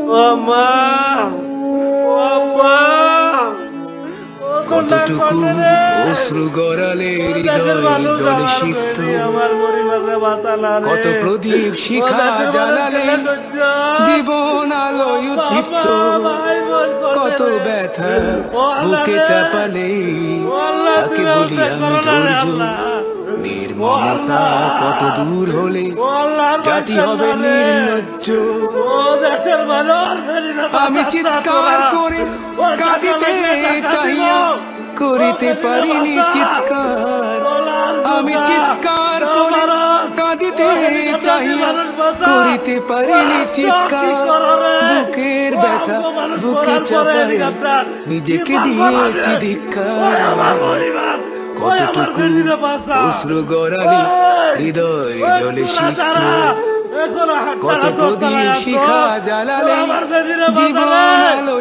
ও মা, ও মা, কতটুকু অশ্রু গড়ালে হৃদয় জলে সিক্ত, কত প্রদীপ শিখা জ্বালালে জীবন আলোয় উদ্দীপ্ত, কত ব্যথা বুকে চাপালে তাকে বলি আমি ধৈর্য। নির্মমতা কত দূর হলে জাতি হবে নির্লজ্জ। আমি চিৎকার করে কাঁদিতে চাইয়া করিতে পারিনি চিৎকার, আমি চিৎকার করে কাঁদিতে চাইয়া করিতে পারিনি চিৎকার। বুকের ব্যথা বুকে চাপায় নিজেকে দিয়েছি ধিক্কার। কতটুকু অশ্রু গড়ালে হৃদয় জলে সিক্ত, কত প্রদীপ শিখা জ্বালালে জীবন আলো